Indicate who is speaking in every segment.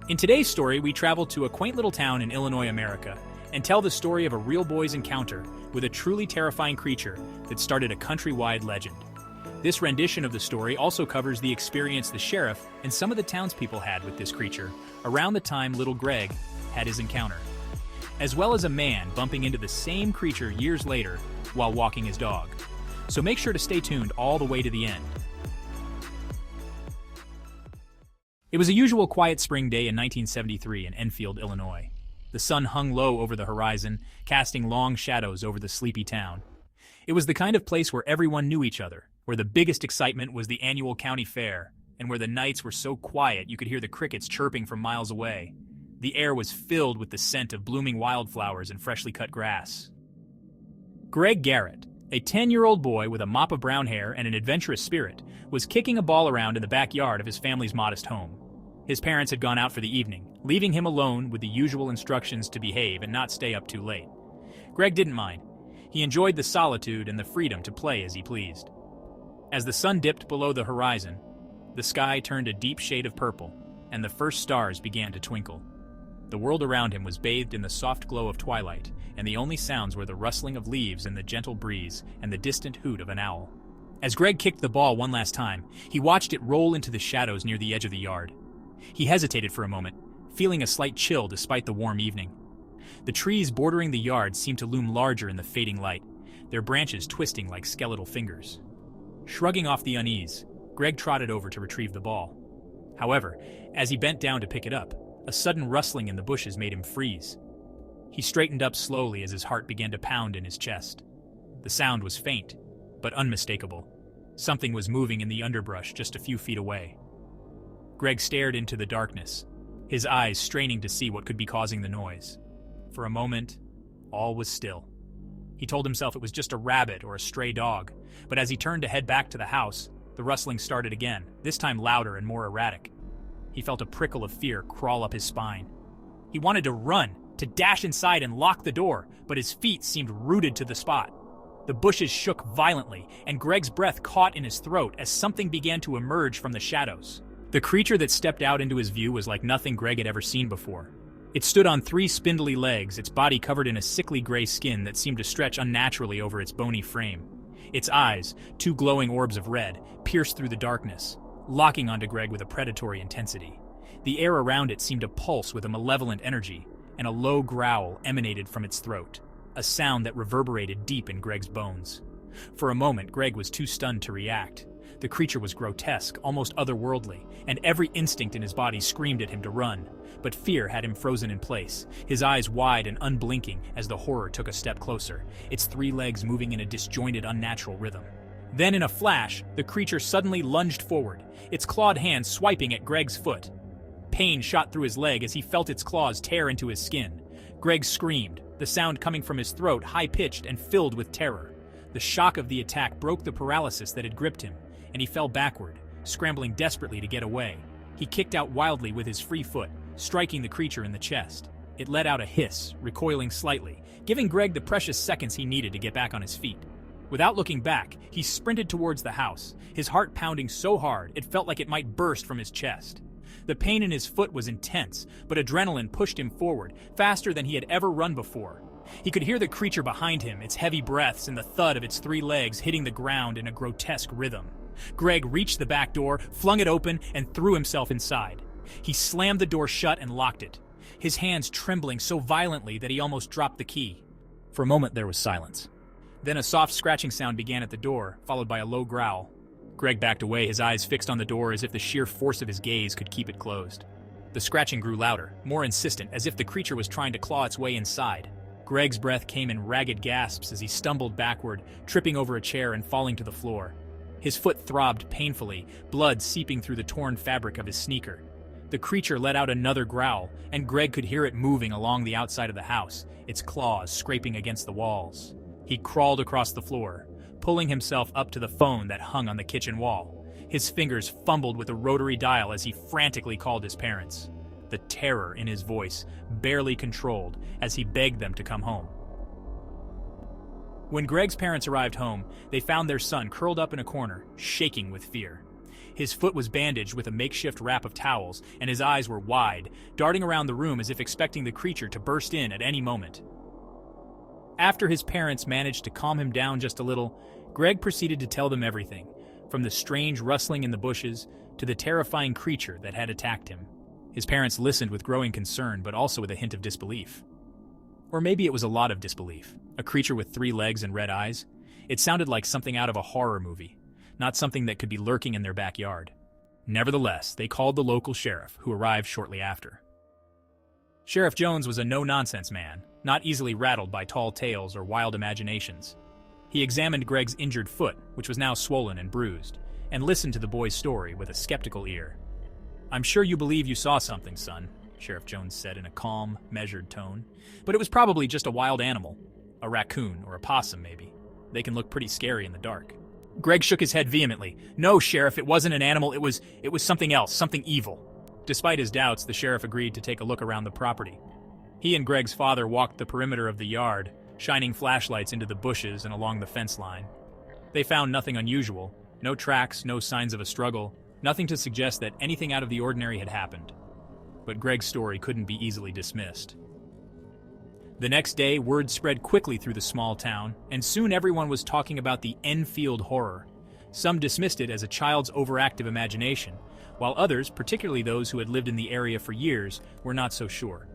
Speaker 1: In today's story, we travel to a quaint little town in Illinois, America, and tell the story of a real boy's encounter with a truly terrifying creature that started a countrywide legend. This rendition of the story also covers the experience the sheriff and some of the townspeople had with this creature around the time little Greg had his encounter, as well as a man bumping into the same creature years later while walking his dog. So make sure to stay tuned all the way to the end. It was a usual quiet spring day in 1973 in Enfield, Illinois. The sun hung low over the horizon, casting long shadows over the sleepy town. It was the kind of place where everyone knew each other, where the biggest excitement was the annual county fair, and where the nights were so quiet you could hear the crickets chirping from miles away. The air was filled with the scent of blooming wildflowers and freshly cut grass. Greg Garret, a 10-year-old boy with a mop of brown hair and an adventurous spirit, was kicking a ball around in the backyard of his family's modest home. His parents had gone out for the evening, leaving him alone with the usual instructions to behave and not stay up too late. Greg didn't mind. He enjoyed the solitude and the freedom to play as he pleased. As the sun dipped below the horizon, the sky turned a deep shade of purple, and the first stars began to twinkle. The world around him was bathed in the soft glow of twilight, and the only sounds were the rustling of leaves in the gentle breeze and the distant hoot of an owl. As Greg kicked the ball one last time, he watched it roll into the shadows near the edge of the yard. He hesitated for a moment, feeling a slight chill despite the warm evening. The trees bordering the yard seemed to loom larger in the fading light, their branches twisting like skeletal fingers. Shrugging off the unease, Greg trotted over to retrieve the ball. However, as he bent down to pick it up, a sudden rustling in the bushes made him freeze. He straightened up slowly as his heart began to pound in his chest. The sound was faint, but unmistakable. Something was moving in the underbrush just a few feet away. Greg stared into the darkness, his eyes straining to see what could be causing the noise. For a moment, all was still. He told himself it was just a rabbit or a stray dog, but as he turned to head back to the house, the rustling started again, this time louder and more erratic. He felt a prickle of fear crawl up his spine. He wanted to run, to dash inside and lock the door, but his feet seemed rooted to the spot. The bushes shook violently, and Greg's breath caught in his throat as something began to emerge from the shadows. The creature that stepped out into his view was like nothing Greg had ever seen before. It stood on 3 spindly legs, its body covered in a sickly gray skin that seemed to stretch unnaturally over its bony frame. Its eyes, 2 glowing orbs of red, pierced through the darkness, locking onto Greg with a predatory intensity. The air around it seemed to pulse with a malevolent energy, and a low growl emanated from its throat, a sound that reverberated deep in Greg's bones. For a moment, Greg was too stunned to react. The creature was grotesque, almost otherworldly, and every instinct in his body screamed at him to run. But fear had him frozen in place, his eyes wide and unblinking as the horror took a step closer, its 3 legs moving in a disjointed, unnatural rhythm. Then in a flash, the creature suddenly lunged forward, its clawed hand swiping at Greg's foot. Pain shot through his leg as he felt its claws tear into his skin. Greg screamed, the sound coming from his throat high-pitched and filled with terror. The shock of the attack broke the paralysis that had gripped him, and he fell backward, scrambling desperately to get away. He kicked out wildly with his free foot, striking the creature in the chest. It let out a hiss, recoiling slightly, giving Greg the precious seconds he needed to get back on his feet. Without looking back, he sprinted towards the house, his heart pounding so hard it felt like it might burst from his chest. The pain in his foot was intense, but adrenaline pushed him forward, faster than he had ever run before. He could hear the creature behind him, its heavy breaths and the thud of its 3 legs hitting the ground in a grotesque rhythm. Greg reached the back door, flung it open, and threw himself inside. He slammed the door shut and locked it, his hands trembling so violently that he almost dropped the key. For a moment there was silence. Then a soft scratching sound began at the door, followed by a low growl. Greg backed away, his eyes fixed on the door as if the sheer force of his gaze could keep it closed. The scratching grew louder, more insistent, as if the creature was trying to claw its way inside. Greg's breath came in ragged gasps as he stumbled backward, tripping over a chair and falling to the floor. His foot throbbed painfully, blood seeping through the torn fabric of his sneaker. The creature let out another growl, and Greg could hear it moving along the outside of the house, its claws scraping against the walls. He crawled across the floor, pulling himself up to the phone that hung on the kitchen wall. His fingers fumbled with the rotary dial as he frantically called his parents. The terror in his voice barely controlled as he begged them to come home. When Greg's parents arrived home, they found their son curled up in a corner, shaking with fear. His foot was bandaged with a makeshift wrap of towels, and his eyes were wide, darting around the room as if expecting the creature to burst in at any moment. After his parents managed to calm him down just a little, Greg proceeded to tell them everything, from the strange rustling in the bushes to the terrifying creature that had attacked him. His parents listened with growing concern, but also with a hint of disbelief. Or maybe it was a lot of disbelief. A creature with 3 legs and red eyes? It sounded like something out of a horror movie, not something that could be lurking in their backyard. Nevertheless, they called the local sheriff, who arrived shortly after. Sheriff Jones was a no-nonsense man, not easily rattled by tall tales or wild imaginations. He examined Greg's injured foot, which was now swollen and bruised, and listened to the boy's story with a skeptical ear. "I'm sure you believe you saw something, son," Sheriff Jones said in a calm, measured tone. "But it was probably just a wild animal. A raccoon or a possum, maybe. They can look pretty scary in the dark." Greg shook his head vehemently. "No, Sheriff, it wasn't an animal. It was something else, something evil." Despite his doubts, the sheriff agreed to take a look around the property. He and Greg's father walked the perimeter of the yard, shining flashlights into the bushes and along the fence line. They found nothing unusual. No tracks, no signs of a struggle, nothing to suggest that anything out of the ordinary had happened. But Greg's story couldn't be easily dismissed. The next day, word spread quickly through the small town, and soon everyone was talking about the Enfield Horror. Some dismissed it as a child's overactive imagination, while others, particularly those who had lived in the area for years, were not so sure.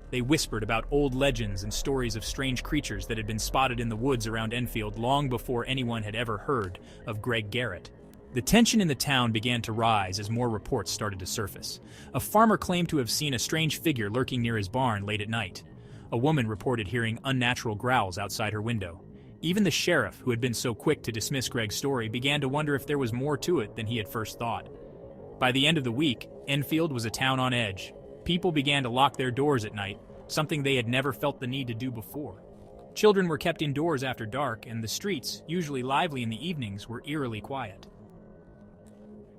Speaker 1: They whispered about old legends and stories of strange creatures that had been spotted in the woods around Enfield long before anyone had ever heard of Greg Garret. The tension in the town began to rise as more reports started to surface. A farmer claimed to have seen a strange figure lurking near his barn late at night. A woman reported hearing unnatural growls outside her window. Even the sheriff, who had been so quick to dismiss Greg's story, began to wonder if there was more to it than he had first thought. By the end of the week, Enfield was a town on edge. People began to lock their doors at night, something they had never felt the need to do before. Children were kept indoors after dark, and the streets, usually lively in the evenings, were eerily quiet.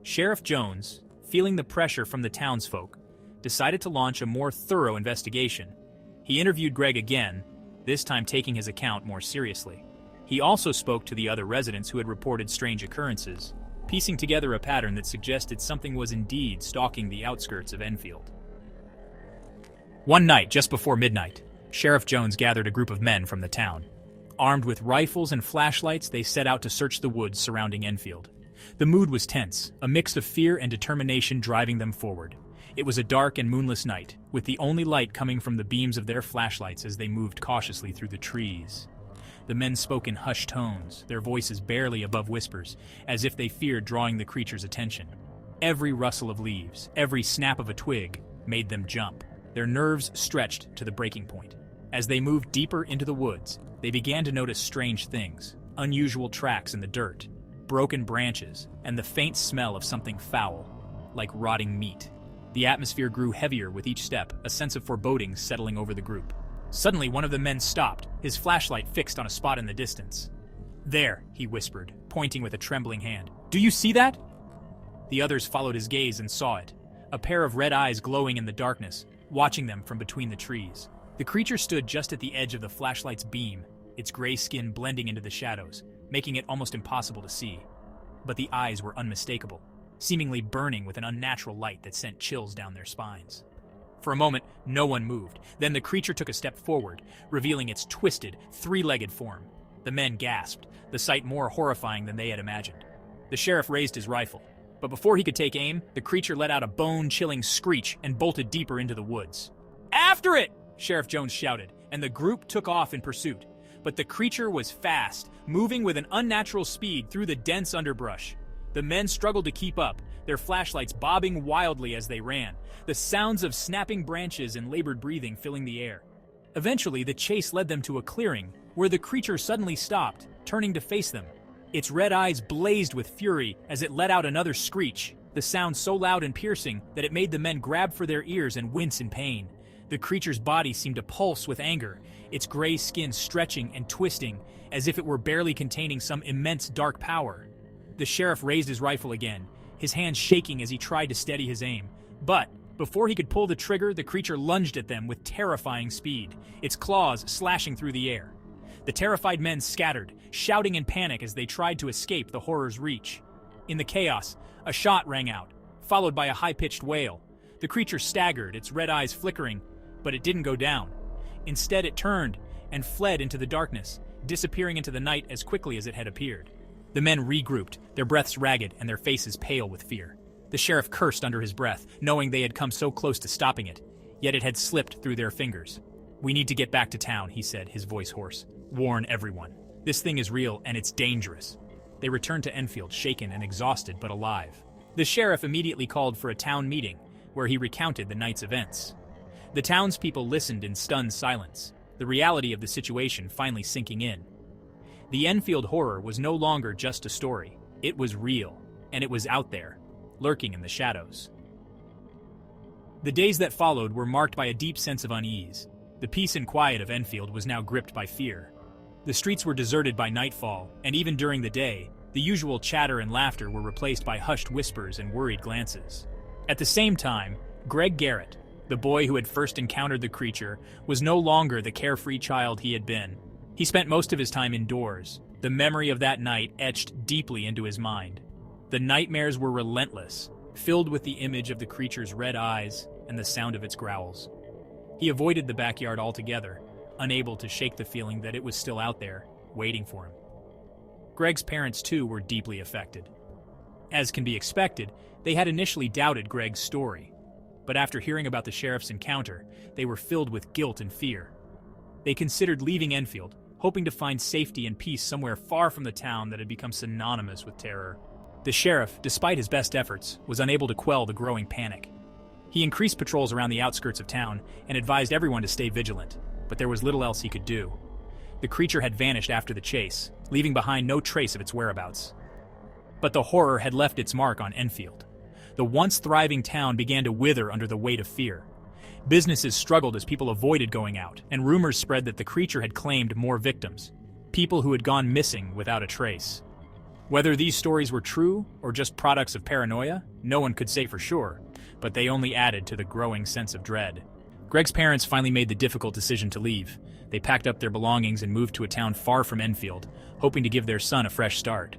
Speaker 1: Sheriff Jones, feeling the pressure from the townsfolk, decided to launch a more thorough investigation. He interviewed Greg again, this time taking his account more seriously. He also spoke to the other residents who had reported strange occurrences, piecing together a pattern that suggested something was indeed stalking the outskirts of Enfield. One night, just before midnight, Sheriff Jones gathered a group of men from the town. Armed with rifles and flashlights, they set out to search the woods surrounding Enfield. The mood was tense, a mix of fear and determination driving them forward. It was a dark and moonless night, with the only light coming from the beams of their flashlights as they moved cautiously through the trees. The men spoke in hushed tones, their voices barely above whispers, as if they feared drawing the creature's attention. Every rustle of leaves, every snap of a twig, made them jump, their nerves stretched to the breaking point. As they moved deeper into the woods, they began to notice strange things, unusual tracks in the dirt, broken branches, and the faint smell of something foul, like rotting meat. The atmosphere grew heavier with each step, a sense of foreboding settling over the group. Suddenly, one of the men stopped, his flashlight fixed on a spot in the distance. "There," he whispered, pointing with a trembling hand. "Do you see that?" The others followed his gaze and saw it, a pair of red eyes glowing in the darkness, watching them from between the trees. The creature stood just at the edge of the flashlight's beam, its gray skin blending into the shadows, making it almost impossible to see. But the eyes were unmistakable, seemingly burning with an unnatural light that sent chills down their spines. For a moment, no one moved. Then the creature took a step forward, revealing its twisted, three-legged form. The men gasped, the sight more horrifying than they had imagined. The sheriff raised his rifle, but before he could take aim, the creature let out a bone-chilling screech and bolted deeper into the woods. "After it!" Sheriff Jones shouted, and the group took off in pursuit. But the creature was fast, moving with an unnatural speed through the dense underbrush. The men struggled to keep up, their flashlights bobbing wildly as they ran, the sounds of snapping branches and labored breathing filling the air. Eventually, the chase led them to a clearing, where the creature suddenly stopped, turning to face them. Its red eyes blazed with fury as it let out another screech, the sound so loud and piercing that it made the men grab for their ears and wince in pain. The creature's body seemed to pulse with anger, its gray skin stretching and twisting, as if it were barely containing some immense dark power. The sheriff raised his rifle again, his hands shaking as he tried to steady his aim. But before he could pull the trigger, the creature lunged at them with terrifying speed, its claws slashing through the air. The terrified men scattered, shouting in panic as they tried to escape the horror's reach. In the chaos, A shot rang out, followed by a high-pitched wail. The creature staggered, its red eyes flickering, but it didn't go down. Instead, it turned and fled into the darkness, disappearing into the night as quickly as it had appeared. The men regrouped, their breaths ragged and their faces pale with fear. The sheriff cursed under his breath, knowing they had come so close to stopping it, yet it had slipped through their fingers. "We need to get back to town," he said, his voice hoarse. "Warn everyone. This thing is real and it's dangerous." They returned to Enfield, shaken and exhausted but alive. The sheriff immediately called for a town meeting, where he recounted the night's events. The townspeople listened in stunned silence, the reality of the situation finally sinking in. The Enfield Horror was no longer just a story. It was real, and it was out there, lurking in the shadows. The days that followed were marked by a deep sense of unease. The peace and quiet of Enfield was now gripped by fear. The streets were deserted by nightfall, and even during the day, the usual chatter and laughter were replaced by hushed whispers and worried glances. At the same time, Greg Garret, the boy who had first encountered the creature, was no longer the carefree child he had been. He spent most of his time indoors, the memory of that night etched deeply into his mind. The nightmares were relentless, filled with the image of the creature's red eyes and the sound of its growls. He avoided the backyard altogether, unable to shake the feeling that it was still out there, waiting for him. Greg's parents, too, were deeply affected. As can be expected, they had initially doubted Greg's story, but after hearing about the sheriff's encounter, they were filled with guilt and fear. They considered leaving Enfield, hoping to find safety and peace somewhere far from the town that had become synonymous with terror. The sheriff, despite his best efforts, was unable to quell the growing panic. He increased patrols around the outskirts of town and advised everyone to stay vigilant, but there was little else he could do. The creature had vanished after the chase, leaving behind no trace of its whereabouts. But the horror had left its mark on Enfield. The once thriving town began to wither under the weight of fear. Businesses struggled as people avoided going out, and rumors spread that the creature had claimed more victims, people who had gone missing without a trace. Whether these stories were true or just products of paranoia, no one could say for sure, but they only added to the growing sense of dread. Greg's parents finally made the difficult decision to leave. They packed up their belongings and moved to a town far from Enfield, hoping to give their son a fresh start.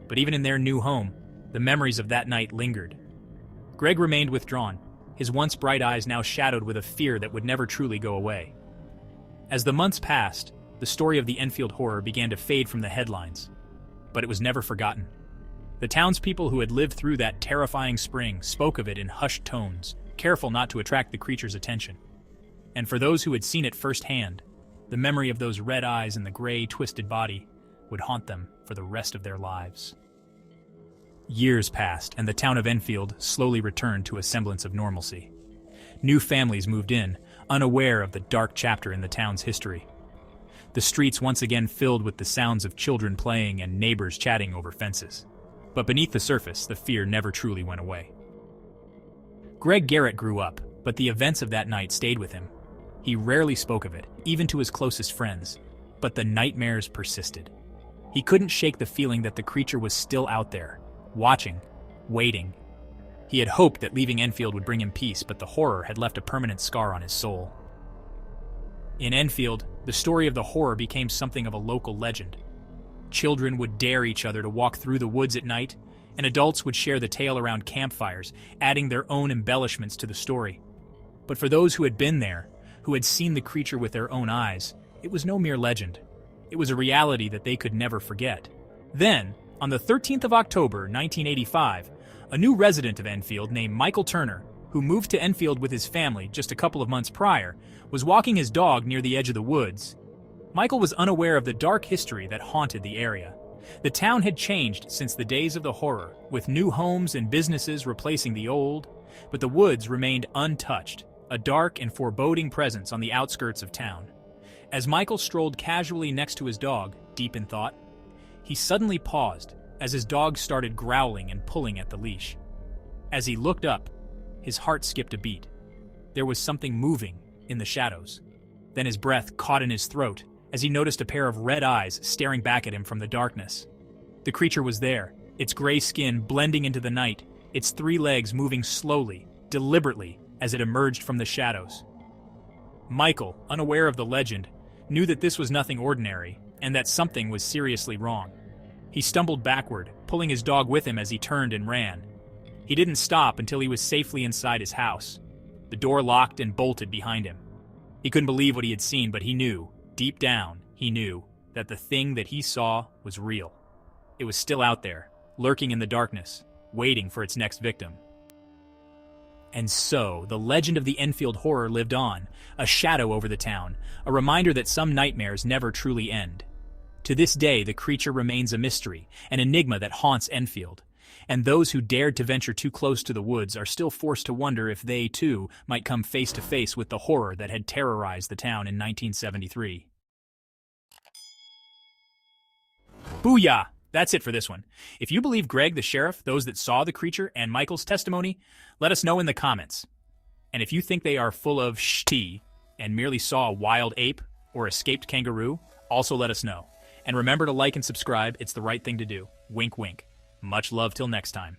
Speaker 1: But even in their new home, the memories of that night lingered. Greg remained withdrawn, his once bright eyes now shadowed with a fear that would never truly go away. As the months passed, the story of the Enfield Horror began to fade from the headlines, but it was never forgotten. The townspeople who had lived through that terrifying spring spoke of it in hushed tones, careful not to attract the creature's attention. And for those who had seen it firsthand, the memory of those red eyes and the gray, twisted body would haunt them for the rest of their lives. Years passed, and the town of Enfield slowly returned to a semblance of normalcy. New families moved in, unaware of the dark chapter in the town's history. The streets once again filled with the sounds of children playing and neighbors chatting over fences. But beneath the surface, the fear never truly went away. Greg Garret grew up, but the events of that night stayed with him. He rarely spoke of it, even to his closest friends, but the nightmares persisted. He couldn't shake the feeling that the creature was still out there, watching, waiting. He had hoped that leaving Enfield would bring him peace, but the horror had left a permanent scar on his soul. In Enfield, the story of the horror became something of a local legend. Children would dare each other to walk through the woods at night, and adults would share the tale around campfires, adding their own embellishments to the story. But for those who had been there, who had seen the creature with their own eyes, it was no mere legend. It was a reality that they could never forget. Then, on the 13th of October, 1985, a new resident of Enfield named Michael Turner, who moved to Enfield with his family just a couple of months prior, was walking his dog near the edge of the woods. Michael was unaware of the dark history that haunted the area. The town had changed since the days of the horror, with new homes and businesses replacing the old, but the woods remained untouched, a dark and foreboding presence on the outskirts of town. As Michael strolled casually next to his dog, deep in thought, he suddenly paused as his dog started growling and pulling at the leash. As he looked up, his heart skipped a beat. There was something moving in the shadows. Then his breath caught in his throat as he noticed a pair of red eyes staring back at him from the darkness. The creature was there, its gray skin blending into the night, its three legs moving slowly, deliberately, as it emerged from the shadows. Michael, unaware of the legend, knew that this was nothing ordinary and that something was seriously wrong. He stumbled backward, pulling his dog with him as he turned and ran. He didn't stop until he was safely inside his house. The door locked and bolted behind him. He couldn't believe what he had seen, but he knew, deep down, he knew, that the thing that he saw was real. It was still out there, lurking in the darkness, waiting for its next victim. And so, the legend of the Enfield Horror lived on, a shadow over the town, a reminder that some nightmares never truly end. To this day, the creature remains a mystery, an enigma that haunts Enfield, and those who dared to venture too close to the woods are still forced to wonder if they, too, might come face to face with the horror that had terrorized the town in 1973. Booyah! That's it for this one. If you believe Greg, the sheriff, those that saw the creature, and Michael's testimony, let us know in the comments. And if you think they are full of sh*t and merely saw a wild ape or escaped kangaroo, also let us know. And remember to like and subscribe, it's the right thing to do. Wink wink. Much love till next time.